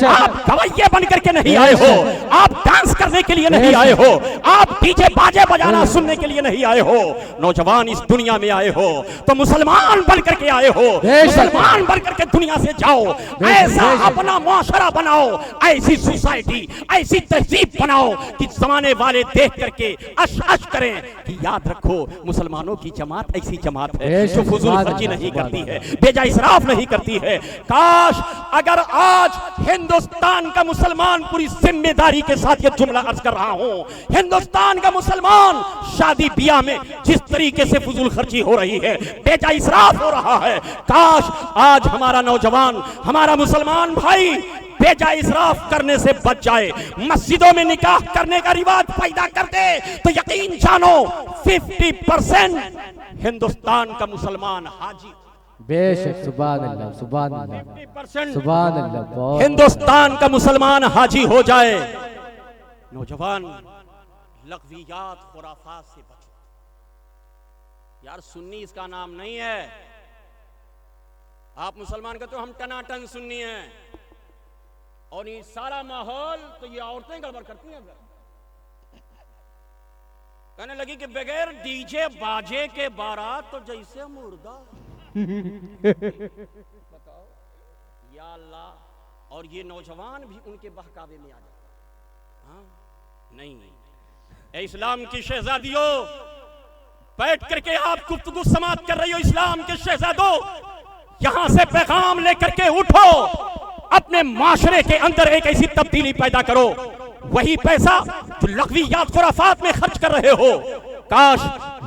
आप गवैये बन करके नहीं आए हो, आप डांस करने के लिए नहीं आए हो, आप डीजे बाजे बजाना सुनने के लिए नहीं आए हो। नौजवान इस दुनिया में आए हो तो मुसलमान बन करके आए हो, मुसलमान बन करके दुनिया से जाओ। ऐसा अपना मुआशरा बनाओ, ऐसी सोसाइटी, ऐसी तहजीब बनाओ कि जमाने वाले देख करके अश अश करें कि याद रखो मुसलमानों की जमात ऐसी जमात है जो फजूल खर्ची नहीं करती है, बेजा इसराफ नहीं करती है। काश अगर आज हिंदुस्तान का मुसलमान, पूरी जिम्मेदारी के साथ ये जुमला अर्ज कर रहा हूं, हिंदुस्तान का मुसलमान शादी ब्याह में जिस तरीके से फजूल खर्ची हो रही है, बेजा इसराफ हो रहा है, काश आज हमारा नौजवान, हमारा मुसलमान भाई बेजा इसराफ करने से बच जाए। मस्जिदों में निकाह करने का रिवाज पैदा कर दे तो यकीन जानो 50% हिंदुस्तान का मुसलमान हाजी, बेशक, सुभान अल्लाह, सुभान अल्लाह, 50% सुभान अल्लाह, बहुत हिंदुस्तान का मुसलमान हाजी हो जाए। नौजवान लग़वियात खुराफात से बचो यार। सुन्नी इसका नाम नहीं है। आप मुसलमान कहते हो हम टनाटन सुन्नी हैं, और ये सारा माहौल तो ये औरतें गड़बड़ करती हैं। कहने लगी कि बगैर डीजे बाजे के बारात तो जैसे मुर्दा। बताओ या अल्लाह। और ये नौजवान भी उनके बहकावे में आ जाता। हाँ नहीं, ए इस्लाम की शहजादियों, बैठ करके आप गुफ्तगू समाप्त कर रही हो। इस्लाम के शहजादों, यहां से पैगाम लेकर के उठो, अपने माशरे के अंदर एक ऐसी तब्दीली पैदा करो। वही पैसा जो लग़वियात खुराफात में खर्च कर रहे हो, काश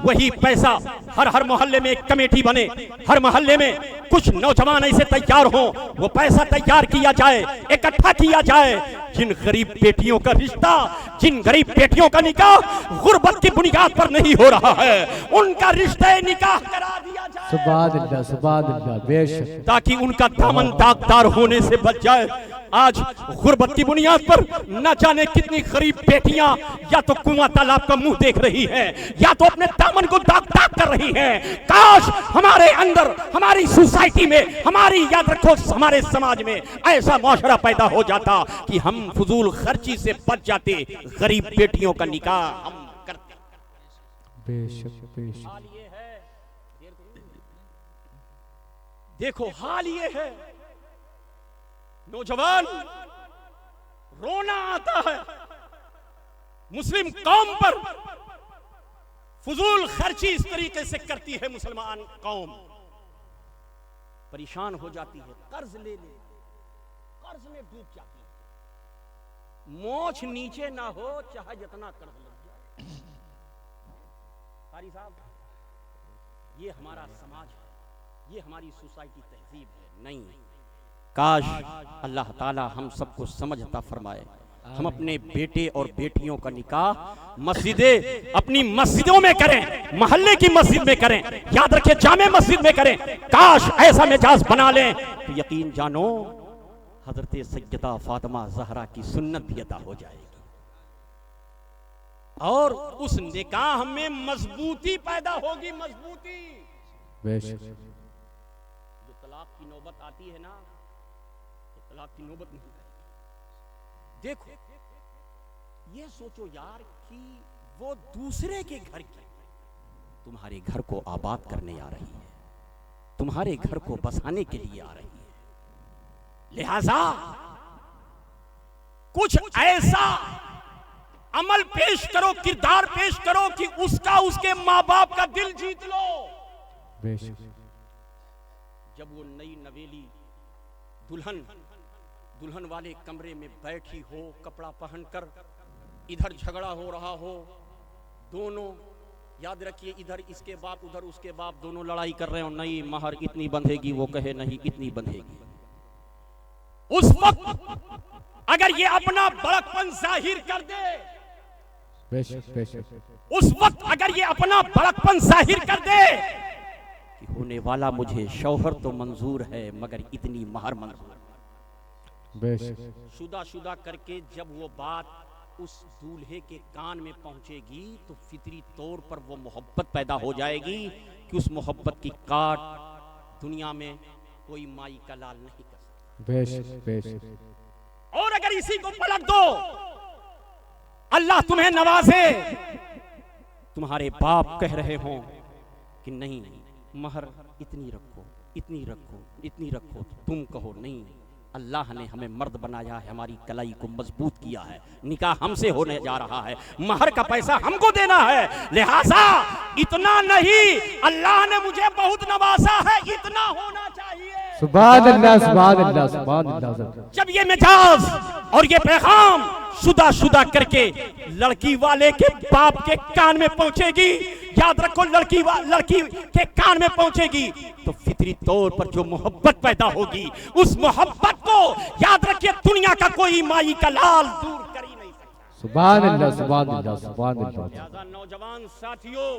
वही पैसा हर मोहल्ले में एक कमेटी बने, हर मोहल्ले में कुछ नौजवान ऐसे तैयार हो, वो पैसा तैयार किया जाए, इकट्ठा किया जाए। जिन गरीब बेटियों का रिश्ता, जिन गरीब बेटियों का निकाह गुर्बत की बुनियाद पर नहीं हो रहा है, उनका रिश्ते निकाह करा दिया जाए। सुभान अल्लाह, सुभान अल्लाह, बेशक, ताकि उनका दामन दागदार होने से बच जाए। आज गुर्बत की बुनियाद पर न जाने कितनी गरीब बेटियां या तो कुआं तालाब का मुंह देख रही हैं, या तो अपने दामन को दाग दाग कर रही हैं। काश हमारे अंदर, हमारी सोसाइटी में, हमारी, याद रखो, हमारे समाज में ऐसा माशरा पैदा हो जाता कि हम फजूल खर्ची से बच जाते, गरीब बेटियों का निकाह हम करते। बेशक, बेशक, हाल ये है, देखो हाल ये है, नौजवान रोना आता है मुस्लिम कौम पर। फजूल खर्ची इस तरीके से करती है मुसलमान कौम, परेशान हो जाती है, कर्ज ले ले, कर्ज में डूब जाती है। मोछ नीचे ना हो चाहे जितना कर्ज लग जाए। कारी साहब, ये हमारा समाज है, ये हमारी सोसाइटी तहजीब है। नहीं, काश अल्लाह ताला हम सबको समझ अता फरमाए। हम अपने बेटे और बेटियों का निकाह मस्जिदें, अपनी मस्जिदों में करें, मोहल्ले की मस्जिद में करें, याद रखें जामे मस्जिद में करें। काश ऐसा मिजाज बना लें तो यकीन जानो हजरत सैयदा फातिमा ज़हरा की सुन्नत भी अदा हो जाएगी, और उस निकाह में मजबूती पैदा होगी, मजबूती। बेशक, जो तलाक की नौबत आती है ना, तलाक की नौबत नहीं। देखो ये सोचो यार कि वो दूसरे के घर की तुम्हारे घर को आबाद करने आ रही है, तुम्हारे घर को बसाने के लिए आ रही है। लिहाजा कुछ ऐसा अमल पेश करो, किरदार पेश करो कि उसका, उसके माँ बाप का दिल जीत लो। बेशक, जब वो नई नवेली दुल्हन वाले कमरे में बैठी हो, कपड़ा पहनकर, इधर झगड़ा हो रहा हो, दोनों, याद रखिए, इधर इसके बाप उधर उसके बाप, दोनों लड़ाई कर रहे हो, नहीं महर इतनी बंधेगी, वो कहे नहीं इतनी बंधेगी। उस वक्त अगर ये अपना बड़कपन जाहिर कर दे, बेशक, बेशक, उस वक्त अगर ये अपना बड़कपन जाहिर कर दे कि होने वाला मुझे शौहर तो मंजूर है मगर इतनी महर मंजूर, बेशक, शुदा करके जब वो बात उस दूल्हे के कान में पहुंचेगी तो फितरी तौर पर वो मोहब्बत पैदा हो जाएगी कि उस मोहब्बत की काट दुनिया में कोई माई का लाल नहीं कर सकता। बेशक, बेशक। और अगर इसी को पलट दो, अल्लाह तुम्हें नवाजे, तुम्हारे बाप कह रहे हो कि नहीं महर इतनी रखो, इतनी रखो, इतनी रखो, तो तुम कहो नहीं, अल्लाह ने हमें मर्द बनाया है, हमारी कलाई को मजबूत किया है, निकाह हमसे होने जा रहा है, महर का पैसा हमको देना है, लिहाजा इतना नहीं, अल्लाह ने मुझे बहुत नवाजा है, इतना होना चाहिए। सुभान अल्लाह, सुभान अल्लाह, सुभान अल्लाह। जब ये मिजाज और ये पैगाम शुदा करके लड़की वाले के बाप के कान में पहुंचेगी, याद रखो, लड़की के कान में पहुंचेगी तो फितरी तौर पर जो मोहब्बत पैदा होगी, उस मोहब्बत को याद रखिए दुनिया का कोई माई का लाल दूर कर ही नहीं सकता। सुभान अल्लाह, सुभान अल्लाह, सुभान अल्लाह। नौजवान साथियों,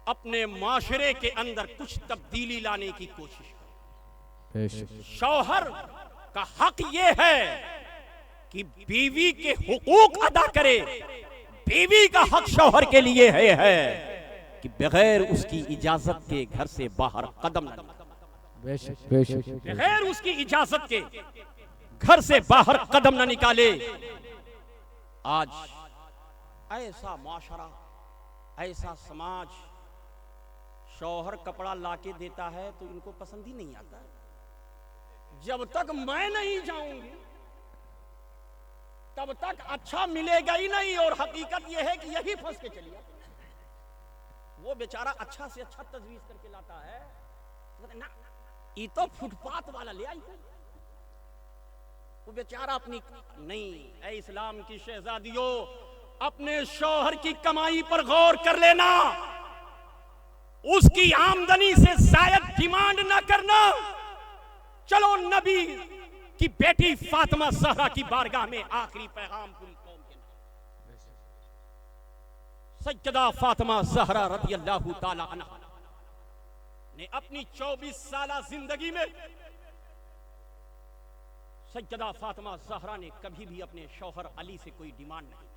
अपने माशरे के अंदर कुछ तब्दीली लाने की कोशिश करें। बेशक शौहर का हक ये है कि बीवी के हुकूक अदा करे। बीवी का हक शौहर के लिए है कि बगैर उसकी इजाजत के घर से बाहर कदम न निकाले। बेशक बेशक बगैर उसकी इजाजत के घर से बाहर कदम न निकाले। आज ऐसा माशरा, ऐसा समाज, शौहर कपड़ा लाके देता है तो इनको पसंद ही नहीं आता। जब तक मैं नहीं जाऊंगी तब तक अच्छा मिलेगा ही नहीं। और हकीकत यह है कि यही फंस के चलिए। वो बेचारा अच्छा से अच्छा तजवीज करके लाता है ना, ये तो फुटपाथ वाला ले आई। वो बेचारा अपनी नहीं। ऐ इस्लाम की शहजादियों, अपने शौहर की कमाई पर गौर कर लेना। उसकी आमदनी से शायद डिमांड ना करना। चलो नबी की बेटी फातिमा ज़हरा की बारगाह में आखिरी पैगाम पूरी कौम के नाम। सैयदा फातिमा ज़हरा रज़ियल्लाहु ताला अन्हा ने अपनी 24 साला जिंदगी में, सैयदा फातिमा ज़हरा ने कभी भी अपने शौहर अली से कोई डिमांड नहीं।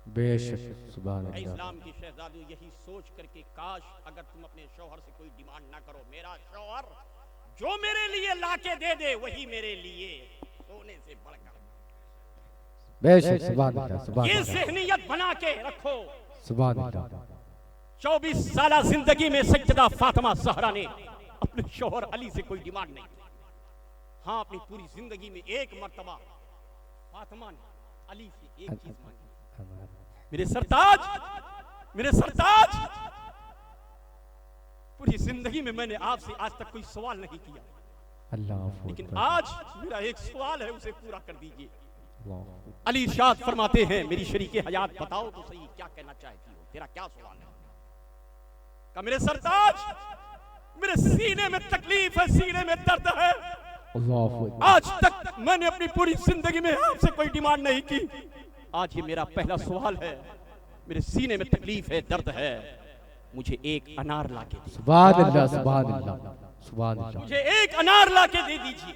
बेशक सुभान अल्लाह। इस्लाम की शहजादी यही सोच करके, काश अगर तुम अपने शौहर से कोई डिमांड ना करो, मेरा शौहर जो मेरे लिए लाके दे दे वही मेरे लिए सोने से बढ़कर। बेशक सुभान अल्लाह सुभान ये अल्लाह ज़हनियत बना के रखो। सुभान अल्लाह। 24 साला जिंदगी में सैयदा फातिमा ज़हरा ने अपने शौहर अली से कोई डिमांड नहीं की। हाँ, अपनी पूरी जिंदगी में एक मर्तबा फातिमा ने अली से एक चीज मांगी। मेरे सरताज, मेरे सरताज, पूरी जिंदगी में मैंने आपसे आज तक कोई सवाल नहीं किया, अल्लाह लेकिन आज मेरा एक सवाल है, उसे पूरा कर दीजिए। अली इरशाद फरमाते हैं, मेरी शरीके हयात बताओ तो सही, क्या कहना चाहती हो, तेरा क्या सवाल है? का मेरे सरताज, मेरे सीने में तकलीफ है, सीने में दर्द है। आज तक मैंने अपनी पूरी जिंदगी में आपसे कोई डिमांड नहीं की। आज ये मेरा पहला सवाल है। मेरे सीने में तकलीफ है, दर्द है, मुझे एक अनार लाके दीजिए। सुभान अल्लाह सुभान अल्लाह सुभान अल्लाह। मुझे एक अनार लाके दे दीजिए।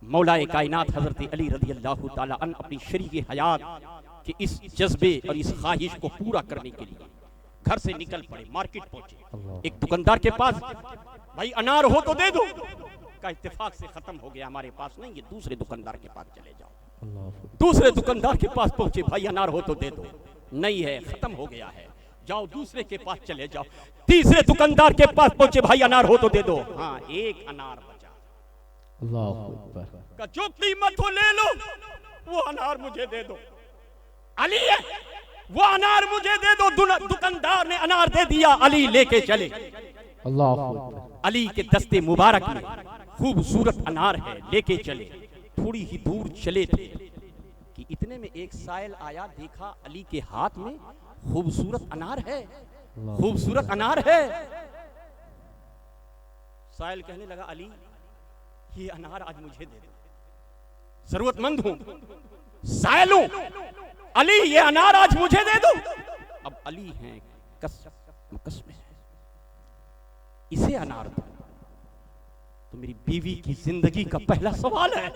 मौलाए कायनात हजरत अली रज़ियल्लाहु ताला अन्हु अपनी शरीके हयात के इस जज्बे और इस ख्वाहिश को पूरा करने के लिए घर से निकल पड़े, मार्केट पहुंचे। एक दुकानदार के पास, भाई अनार हो तो दे दो। का इत्तेफाक से खत्म हो गया, हमारे पास नहीं, ये दूसरे दुकानदार के पास चले जाओ। दूसरे दुकानदार के पास पहुंचे, भाई अनार हो तो दे दो। नहीं है, खत्म हो गया है, जाओ दूसरे के पास चले जाओ। तीसरे दुकानदार के पास पहुंचे, भाई अनार हो तो दे दो। हाँ, एक अनार बचा। अल्लाहु अकबर। का जो कीमत हो ले लो, वो अनार मुझे दे दो। अली है, वो अनार मुझे दे दो। दुकानदार ने अनार दे दिया, अली लेके चले। अल्लाहु अकबर। अली के दस्ते मुबारक में खूबसूरत अनार है, लेके चले। थोड़ी ही दूर चले थे कि इतने में एक साइल आया, देखा अली के हाथ में खूबसूरत अनार है, खूबसूरत अनार है। साइल कहने लगा, अली ये अनार आज मुझे दे दो, जरूरतमंद हूं, साइल हूं, अली ये अनार आज मुझे दे दो। अब अली हैं कस में, इसे अनार दो तो मेरी बीवी की जिंदगी का पहला सवाल है।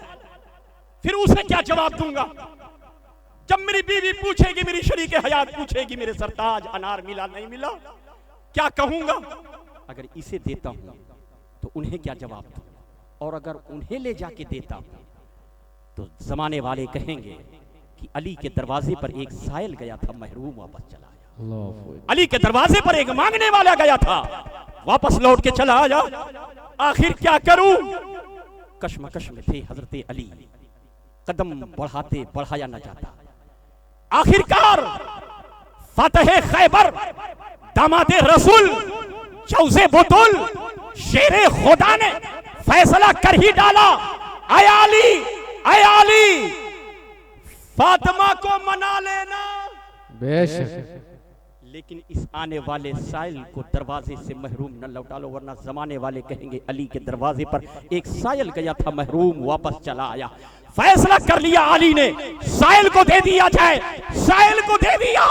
फिर उसे क्या जवाब दूंगा जब मेरी बीवी पूछेगी, मेरी शरीके हयात पूछेगी, मेरे सरताज अनार मिला नहीं मिला, क्या कहूंगा? अगर इसे देता हूं तो उन्हें क्या जवाब दूं? और अगर उन्हें ले जाके देता हूं तो जमाने वाले कहेंगे कि अली के दरवाजे पर एक साइल गया था, महरूम वापस चला आया। अली के दरवाजे पर एक मांगने वाला गया था, वापस लौट के चला आया। आखिर क्या करूं? कश्मकश में थे हजरत अली, कदम बढ़ाते बढ़ाया न जाता। आखिरकार फतेह खैबर, दामादे रसूल, चौसे बुतुल, शेरे खुदा ने फैसला कर ही डाला। अयाली फातिमा को मना लेना। बेशक। लेकिन इस आने वाले साइल को दरवाजे से महरूम न लौटा लो, वरना जमाने वाले कहेंगे अली के दरवाजे पर एक साइल गया था, महरूम वापस चला आया। फैसला कर लिया अली ने, साइल को दे दिया जाए, साइल को दे दिया।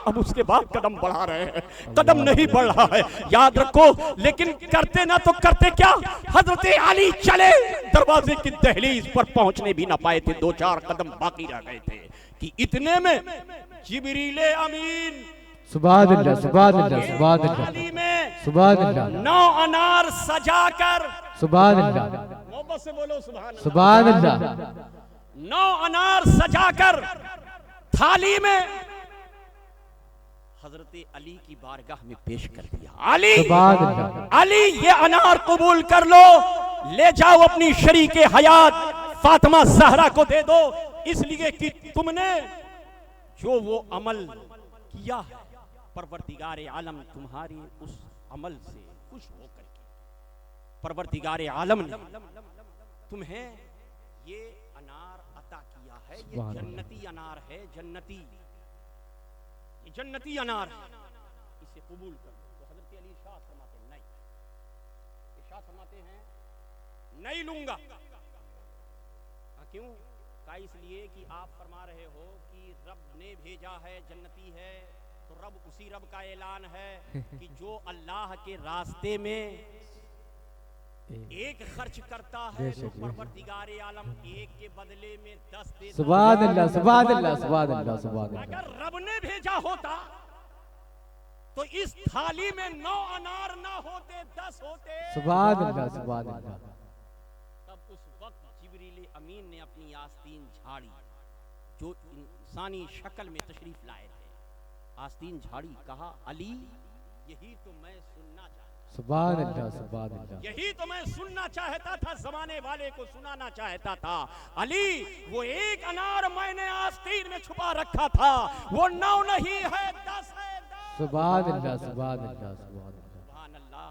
अब उसके बाद कदम बढ़ा रहे हैं, कदम नहीं बढ़ रहा है, याद रखो। लेकिन करते ना तो करते क्या, हजरत अली चले, दरवाजे की दहलीज पर पहुंचने भी ना पाए थे, 2-4 कदम बाकी रह गए थे कि इतने में जिब्रील अमीन सुभान अल्लाह, सुभान अल्लाह, सुभान अल्लाह, थाली में सुभान अल्लाह, 9 अनार सजाकर, सुभान अल्लाह, मोहब्बत से बोलो सुभान अल्लाह, सुभान अल्लाह, 9 अनार सजाकर थाली में हजरत अली की बारगाह में पेश कर दिया। अली, सुभान अल्लाह, अली ये अनार कबूल कर लो, ले जाओ अपनी शरीके हयात फातिमा ज़हरा को दे दो, इसलिए कि तुमने जो वो अमल किया है, परवरदिगार आलम तुम्हारी उस अमल से खुश होकर के, परवरदिगार आलम ने तुम्हें ये अनार अता किया है, ये जन्नती अनार है, जन्नती, ये जन्नती अनार है, इसे कबूल कर लो। तो हजरत अली इरशाद फरमाते हैं, नहीं, इरशाद फरमाते हैं नहीं लूंगा। क्यों? कहा इसलिए कि आप फरमा रहे हो कि रब ने भेजा है, जन्नती है, तो रब उसी रब का ऐलान है कि जो अल्लाह के रास्ते में एक खर्च करता है तो परवरदिगार आलम एक के बदले में 10 देता है। सुभान अल्लाह, सुभान अल्लाह, सुभान अल्लाह, सुभान अल्लाह। अगर रब ने भेजा होता तो इस थाली में 9 अनार ना होते, 10 होते। सुभान अल्लाह, सुभान अल्लाह। तब उस वक्त जिब्रील अमीन ने अपनी आस्तीन झाड़ी, जो इंसानी शक्ल में तशरीफ लाए थे, आस्तीन झाड़ी, कहा अली यही तो मैं सुनना चाहता, सुभान अल्लाह, सुभान अल्लाह, यही तो मैं सुनना चाहता था, जमाने वाले को सुनाना चाहता था। अली वो एक अनार मैंने आस्तीन में छुपा रखा था, वो 9 नहीं है, 10 है, 10। सुभान अल्लाह, सुभान अल्लाह, सुभान अल्लाह, सुभान अल्लाह,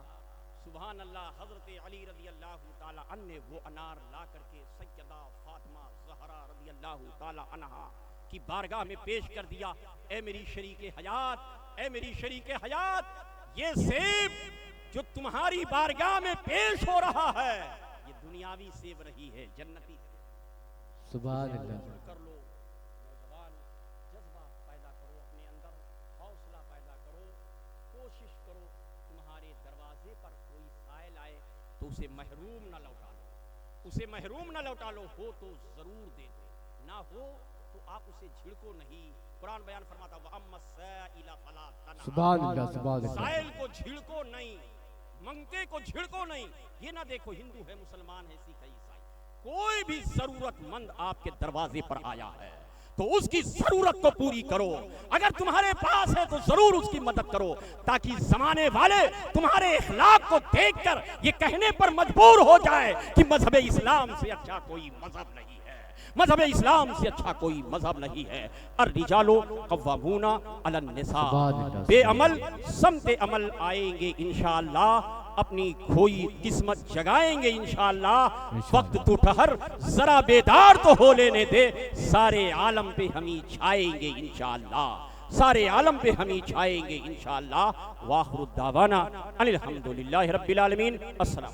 सुभान अल्लाह। हजरत अली रज़ी अल्लाह ताला अन्हु ने वो अनार ला करके सैयदा फातिमा ज़हरा रज़ी अल्लाह ताला अन्हा की बारगाह में पेश कर दिया। ए मेरी शरीके हयात, ए मेरी शरीके हयात, ये सेब जो तुम्हारी बारगाह में पेश हो रहा है, ये दुनियावी सेब रही है, जन्नती। सुभान अल्लाह। कर लो, नौजवान जज्बा पैदा करो अपने अंदर, हौसला पैदा करो, कोशिश करो, तुम्हारे दरवाजे पर कोई साइल आए तो उसे महरूम न लौटा लो, उसे महरूम न लौटा लो, हो तो जरूर दे दो, ना हो तो आप उसे झिड़को नहीं। कुरान बयान फरमाता व अम्मा साइला फला तनहा, सुभान अल्लाह, सुभान अल्लाह। साइल को झिड़को नहीं, मंगते को झिड़को नहीं। ये ना देखो हिंदू है, मुसलमान है, सिख है, ईसाई, कोई भी जरूरतमंद आपके दरवाजे पर आया है तो उसकी जरूरत को पूरी करो। अगर तुम्हारे पास है तो जरूर उसकी मदद करो, ताकि जमाने वाले तुम्हारे इखलाक को देखकर ये कहने पर मजबूर हो जाए कि मजहब इस्लाम से अच्छा कोई मजहब नहीं है, मजहब इस्लाम से अच्छा कोई मजहब नहीं है। और रिजालो कव्वामूना अलन निसा, बेअमल समते अमल आएंगे इंशाअल्लाह, अपनी खोई किस्मत जगाएंगे इंशाअल्लाह। वक्त तो ठहर, जरा बेदार तो हो लेने दे, सारे आलम पे हम ही छाएंगे इंशाअल्लाह, सारे आलम पे हम ही छाएंगे इंशाअल्लाह। वाखिरु दावाना अनिल हम्दुलिल्लाहि रब्बिल आलमीन। अस्सलाम।